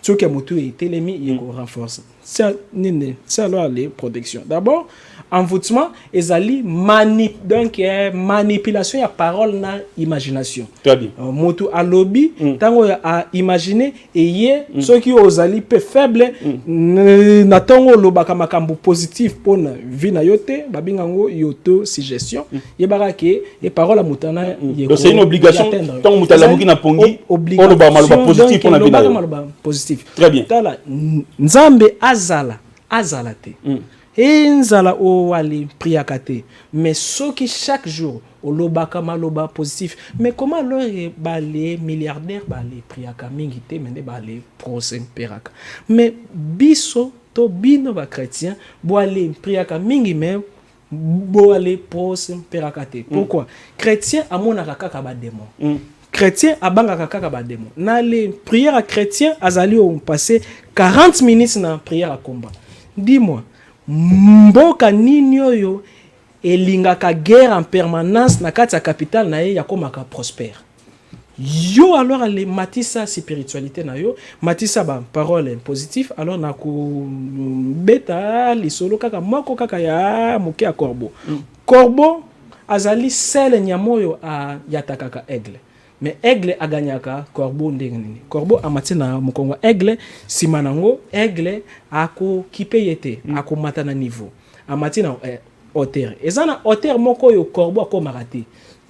ceux qui mutu et telemi y ko renforcer ça nene ça alors les protections d'abord envoûtement ezali donc manipulation ya parole na imagination. Très bien. Motu alobi tango a imaginer et ye ceux qui ozali peu faible na tango lobaka makambo positif pona vie na yote babingango yoto suggestion yebaka ke et parole a mutana donc c'est une obligation tango mutala muki na pongi oloba maloba positif pona vie na yo positif. Très bien. Tala nzambe azala te. Nzala o ali priakate mais ceux qui chaque jour au lobaka maloba positif mais comment leur balé milliardaire balé priaka mingi te mais balé prosen peraka mais biso to bino ba chrétien bo aller priaka mingi mais bo aller prosen peraka te. Pourquoi? Chrétien amonaka kaka ba démon. Chrétien abanga kaka ba démon na les prières à chrétien azali on passer 40 minutes na prière à combat. Dis-moi mboka nini oyo elingaka guerre en permanence na kati ya capitale na ye ya komaka prospère. Yo alors les matissa spiritualité na yo, matissa ba parole positive alors na ko beta li solo kaka moko kaka ya moke ya corbeau. Corbeau azali sele nyamoyo a yatakaka aigle. Mais aigle aganyaka corbeau ndenge nini. Corbeau amati na mukongo aigle simanango aigle ako kipeyete ako matana niveau. Amati na hauteur. Ezana hauteur moko yo corbeau ako marate.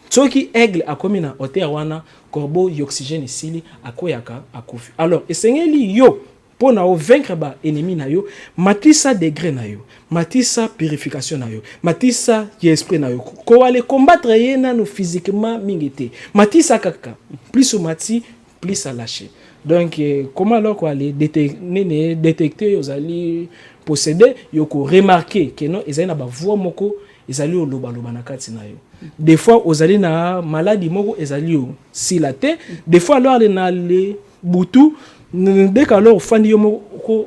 Tsoki aigle akomi na hauteur wana corbeau y'oxygène sili akoyaka akufi. Alors esengeli yo pona o vaincre ba ennemi na yo matisa degré na yo matisa purification na yo matisa esprit na yo ko aller combattre ye nanu physiquement mingete matisa kaka plus au mati plus à lâcher. Donc comment alors ko aller détecter aux ali posséder yo ko remarquer que non ezali na ba voix moko ezali o loba na kati na yo. Des fois aux ali na maladie moko ezali o silate des fois alors na le butu dès qu'alors fandi yo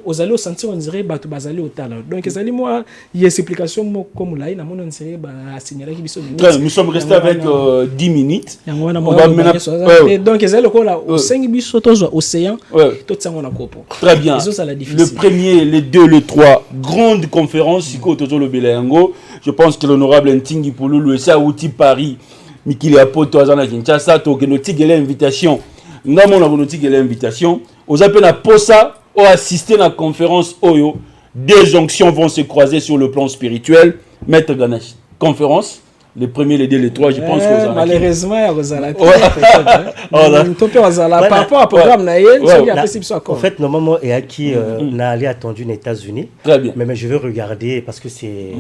aux allez sentir on dirait batu bazali au talent. Donc ezali moi il y a explication comme là na mon dirait ba signaler qui biso. Nous sommes restés avec 10 minutes. On va donc ezali ko là au 5 biso tozo océan tout ça on a kopo. Très bien. Le premier, les deux, le 3 grande conférence siko tozo le belango. Je pense que l'honorable Ntingi Polo le sa outil Paris Mikili Apoto azana Kinshasa to que notre invitation. Ngamo na bonoti l'invitation. Aux appels à Posa ou assister à la conférence Oyo. Deux jonctions vont se croiser sur le plan spirituel. Maître Ganesh, conférence. Les premiers, les deux, les trois, je pense que vous malheureusement, il y a Rosala. Par rapport au programme, en fait, normalement, il y a qui n'a allé attendu aux États-Unis. Très bien. Mais je veux regarder parce que c'est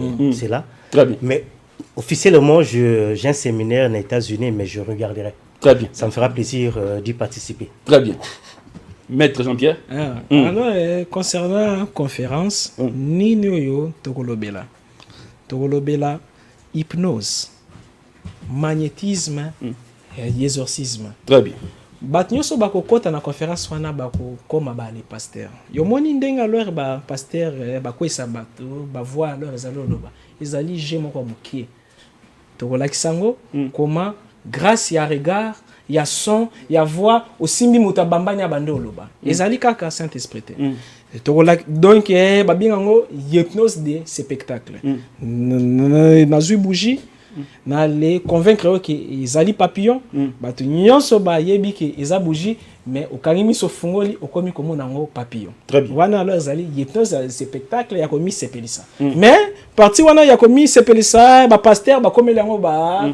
là. Très bien. Mais officiellement, j'ai un séminaire aux États-Unis, mais je regarderai. Très bien. Ça me fera plaisir d'y participer. Très bien. Maître Jean-Pierre. Alors, concernant la conférence, ni nous Togolobela. Togolobela, hypnose, magnétisme et exorcisme. Très bien. Batnyoso bako kota na conférence wana bako koma ba les pasteurs. Yo moni ndenga leur ba pasteur bako esabatu ba voix leur ezalo loba. Ezali jemo kwa mukie. Togolakisango comment grâce ya regard il y a son, il y a voix, aussi mi mutabamba nya bande oloba. Ezali kaka Saint-Esprit. Donc babingango hypnose de spectacle. Na zui bougie na les convaincre que ezali papillon, batu nyonso ba yebi que eza bougie mais okangimi so fungoli okomi komona ngo papillon. Très bien. Wana alors ezali hypnose de spectacle ya komi sepelisa. Mais parti wana ya komi sepelisa ba pasteur ba komela ngo ba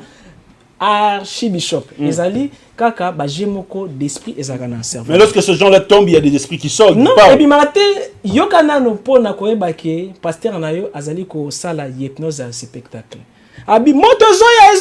archibishop. Ezali kaka ba jemoko d'esprit ezaka na cerveau. Mais lorsque ce gens-là tombent, il y a des esprits qui sortent. Non, et bimate yokana no pona koyeba ke pasteur na yo azali ko sala hypnose à spectacle. Abi moto zoya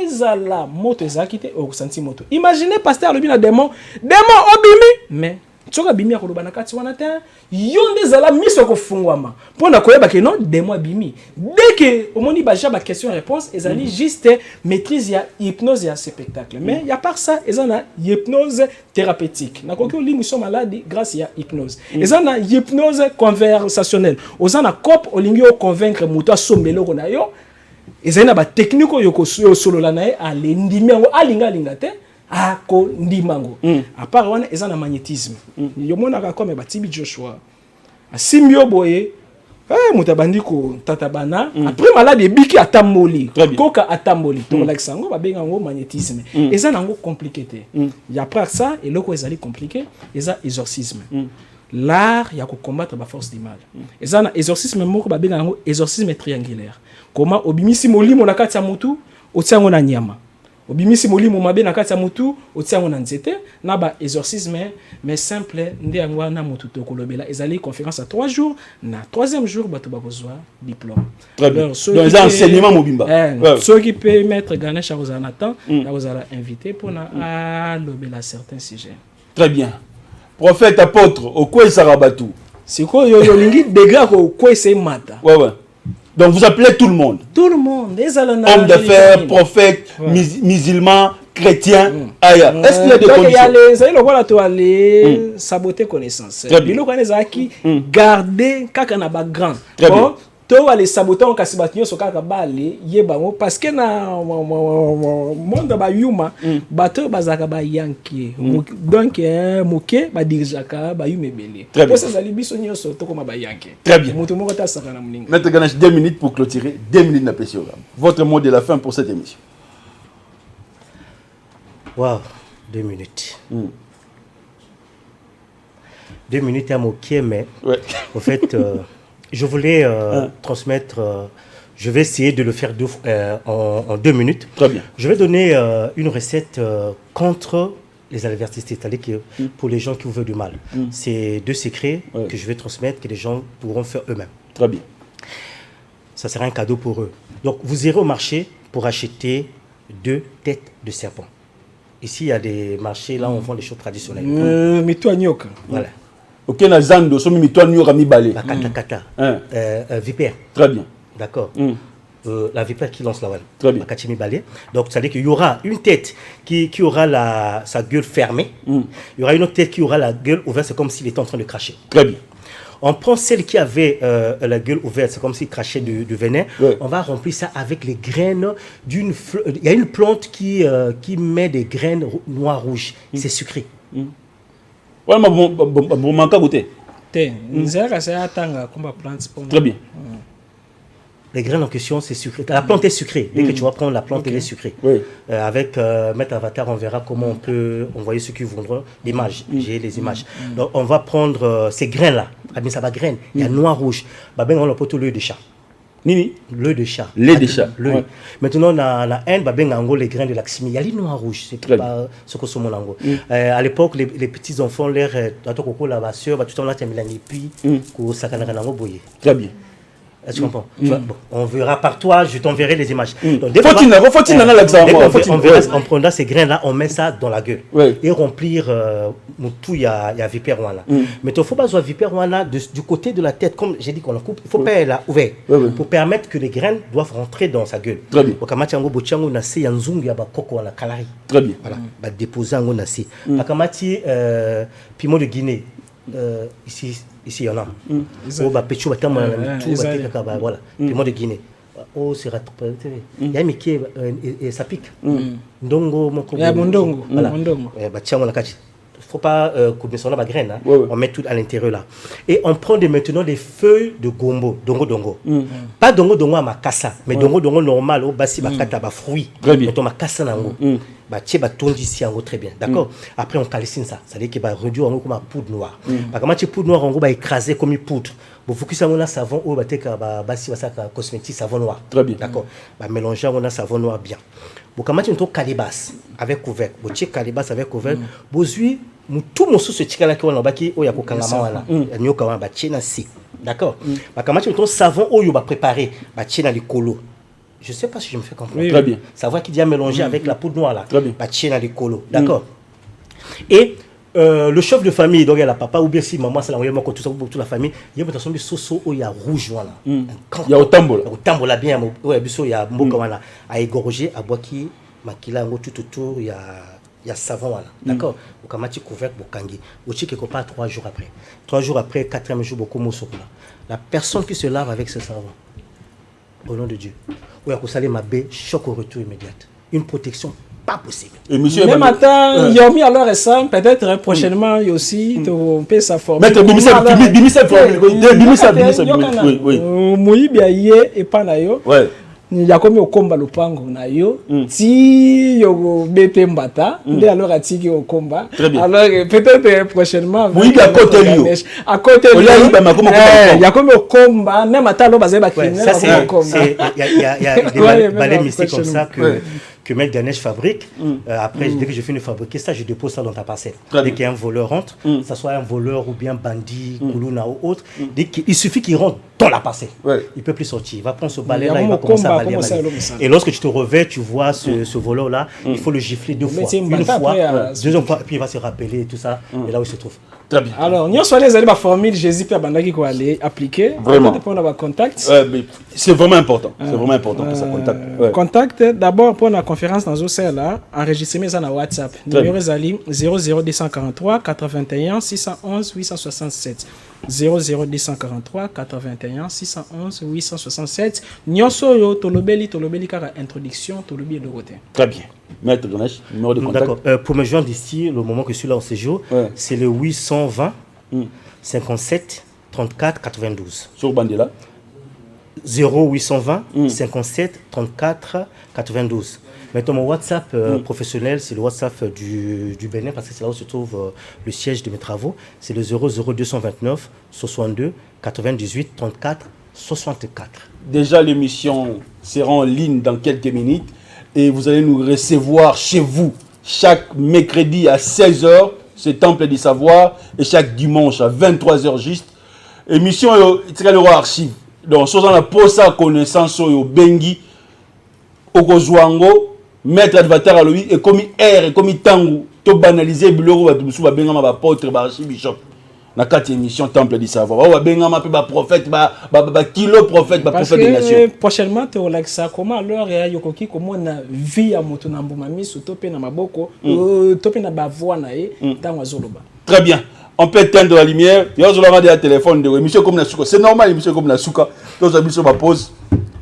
ezala moto ezakite o senti moto. Imaginez pasteur le bina démon obimi mais tsoka bimi ya koloba na kati wana te yonde zala miso ko fungwama pona koyeba ke non démon bimi dès que omoni ba ja ba question réponse ezali juste maîtrise ya hypnose ya spectacle mais y a part ça ezana hypnose thérapeutique na koki oli miso malade grâce ya hypnose ezana hypnose conversationnelle ozana cop olingi o convaincre muto asombelo ko na yo ezana ba technique yo ko solola na ye alendimi ngo alinga te ako ndimango à part wana ezana magnétisme yo monaka comme batibi Joshua asimbio boye mutabandi ko tatabana après malade ebiki atamboli koka atamboli to laksango babenga ngo magnétisme ezana ngo compliqué te ya après ça et loko ezali compliqué eza exorcisme l'art ya ko combattre ba force du mal ezana exorcisme moko babenga ngo exorcisme triangulaire comment obimisi molimo na kati ya mutu otiango na nyama obimisi molimo mabe na kati ya mutu otiango na nzete na ba exorcisme mais simple nde yango na mutu to kolobela ezali conférence à 3 jours na 3e jour bato bakozwa diplôme. Très bien. Dans un enseignement mobimba. Ceux qui peut mettre Ganesh Arozanatan vous allez inviter pour na lobela certains sujets. Très bien. Prophète apôtre okwe sarabatu. Siko yo lingi degré ko kwe se mata. Ouais. Donc vous appelez tout le monde. Tout le monde. Hommes d'affaires, prophètes, musulmans, chrétiens. Est-ce qu'il y a des conditions? Il y a les saboter connaissance. Il y a qui garder kaka na ba grand. to les sabotants kasi batinyo soka ka bale yebango parce que na monde ba yuma bato bazaka ba yanki donc moké ba dirijaka ba yume belé pour ça zali biso nyoso to koma ba yanki très bien mutu moko ta saka na muninga. Maître Ganesh, 2 minutes pour clôturer, 2 minutes na pression. Votre mot de la fin pour cette émission. Wow, 2 minutes. 2 minutes à moquer, mais en fait, je voulais transmettre, je vais essayer de le faire en 2 minutes. Très bien. Je vais donner une recette contre les adversités, c'est-à-dire que pour les gens qui vous veulent du mal. C'est 2 secrets que je vais transmettre, que les gens pourront faire eux-mêmes. Très bien. Ça sera un cadeau pour eux. Donc, vous irez au marché pour acheter 2 têtes de serpent. Ici, il y a des marchés, là, on vend des choses traditionnelles. Mais toi, nyoka. Voilà. Ok, na zando, so mi toi nyoka mi balé. La kata. Vipère. Très bien. D'accord. La vipère qui lance la voile. Très bien. La balai. Donc, ça veut dire qu'il y aura une tête qui aura sa gueule fermée. Il y aura une autre tête qui aura la gueule ouverte. C'est comme s'il était en train de cracher. Très bien. On prend celle qui avait la gueule ouverte, c'est comme s'il crachait du venin. On va remplir ça avec les graines d'une fleur. Il y a une plante qui met des graines noires rouges. C'est sucré. Ouais, mais bon, manque goûter. Très bien. Les graines en question, c'est sucré. La plante est sucrée. Dès que tu vas prendre la plante, elle est sucrée. Oui. Avec Maître Avatar, on verra comment on peut envoyer ceux qui voudront l'image. J'ai les images. Donc, on va prendre ces graines-là. Ça va graines. Il y a noir, rouge. On va plutôt l'œil de chat. Nini? L'œil de chat. Lait de chat. Ouais. Maintenant, on a les graines de laxmi. Il y a les noirs rouges. C'est pas ce que c'est mon ango. À l'époque, les petits enfants, leur la tout le temps, là, tu as mis la nipi, Très bien. Est-ce que tu comprends? Bon, on verra par toi, je t'enverrai les images. On prendra ces grains-là, on met ça dans la gueule. Et remplir tout, il y a vipère. Mais il ne faut pas avoir vipère du côté de la tête, comme j'ai dit qu'on la coupe, il faut pas la ouvert pour permettre que les graines doivent rentrer dans sa gueule. Très bien. Très bien. Voilà, déposer en nasi. Akamati, piment de Guinée. Ici il y en a. Voilà. Piment de Guinée. Oh, c'est rattrapé. Il y a Mickey et ça pique. Ndongo, il y a Mondongo. Voilà. Il ne faut pas couper son graine. On met tout à l'intérieur là. Et on prend maintenant des feuilles de gombo. Dongo. Pas dongo à makassa, mais dongo normal. Au basi bakata ba fruit. Mettons makassa nango. Très bien. D'accord. Après on calcine ça. Ça veut dire qu'il va réduire en comme une poudre noire. Parce que la poudre noire on va écraser comme une poudre. Vous focusez sur un savon ou basi cosmétique savon noir. Très bien. D'accord. Mélanger on a savon noir bien. Vous commencez un calibas avec couvercle. Vous check calibas avec couvercle. Vous suivez tout mon sous ce tika là qui on a baki o ya kokangama wana. Nyoka wana ba chena si. D'accord. Bah commencer un savon o yo ba préparer ba chena likolo. Je sais pas si je me fais comprendre. Oui, très bien. Savoir qui dit à mélanger avec la poudre noire là. Très bien. Ba chena likolo. D'accord. Et le chef de famille, donc il y a la papa ou bien si maman c'est l'envoyé tout ça pour toute la famille, il y a une façon de soso où il y a rouge voilà. Il y a au tambour. Au tambour là bien, ouais biso il y a mboka wana à égorger à boaki makila ngo tout autour il y a savon voilà. D'accord. Au kamati couvercle bokangi. Au chi quelque part 3 jours après. 3 jours après, 4e jour beaucoup mosokula. La personne qui se lave avec ce savon au nom de Dieu. Ou ya ko sali mabe choc au retour immédiat. Une protection pas possible. Et monsieur même attends, il y a mis alors récent, peut-être prochainement il y a aussi on peut sa forme. Maître Bimisa oui. Moyibi aye et pas na yo. Ouais. Il y a comme au combat le pango na yo. Si yo bete mbata, dès alors atiki au combat. Alors peut-être prochainement. Oui, à côté lui. À côté lui. Il y a comme au combat, même attends lo bazé ba criminel. Ça c'est il y a des balais mystiques comme ça que Maître Ganesh fabrique. Après, dès que je finis de fabriquer ça, je dépose ça dans ta parcelle. Dès qu'il y a un voleur rentre, que ce soit un voleur ou bien bandit, Koulouna ou autre, il suffit qu'il rentre dans la parcelle. Il ne peut plus sortir. Il va prendre ce balai là, il va commencer à balayer. Et lorsque tu te revais, tu vois ce voleur là, il faut le gifler 2 fois. Une fois, 2e fois, puis il va se rappeler et tout ça. Et là où il se trouve. Très bien. Alors, nous sommes allés à la formule Jésus Pierre Bandaki qu'on aller appliquer. Vraiment. Pour avoir contact. C'est vraiment important. C'est vraiment important pour ça contact. Contact d'abord pour la conférence dans ce là, enregistrer ça dans WhatsApp. Numéro Zali 00243 81 611 867. 00243 81 611 867. Nyonso yo tolobeli kaka introduction tolobi de côté. Très bien. Maître Ganesh, numéro de contact. D'accord. Pour me joindre ici, le moment que je suis là en séjour, c'est le 820 57 34 92. Sur Bandela 0820 57 34 92. Maintenant, mon WhatsApp professionnel, c'est le WhatsApp du Bénin, parce que c'est là où se trouve le siège de mes travaux. C'est le 00229 62 98 34 64. Déjà, l'émission sera en ligne dans quelques minutes et vous allez nous recevoir chez vous chaque mercredi à 16h, ce Temple du Savoir, et chaque dimanche à 23h juste. Émission, c'est le roi archive. Donc, si on a posé la connaissance au Bengi, au Kozwango, mettre l'adversaire à lui, et comme R, et comme Tango, tout banaliser, Biloro, Batumsou, Bengama, Apôtre, Archibishop. Dans 4 émissions Temple du Savoir. Bengama, prophète, kilo prophète, prophète des nations. Prochainement, tu as ça comment alors il y a comment on a vie à Motonambumami, sous topé na maboko, topé na bavoie na dans Zoloba. Très bien. On peut éteindre la lumière. Il y a un téléphone de émission comme la Souka. C'est normal, émission comme la Souka. Tous les émissions ma pause.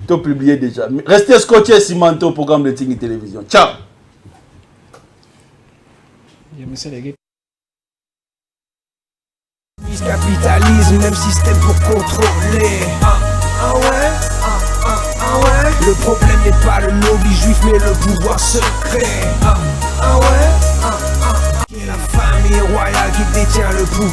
Tout publié déjà. Restez scotchés si au programme de Tingui Télévision. Ciao. Capitalisme, même système pour contrôler. Ouais. Le problème n'est pas le lobby juif, mais le pouvoir secret. Ouais. La famille royale qui détient le pouvoir.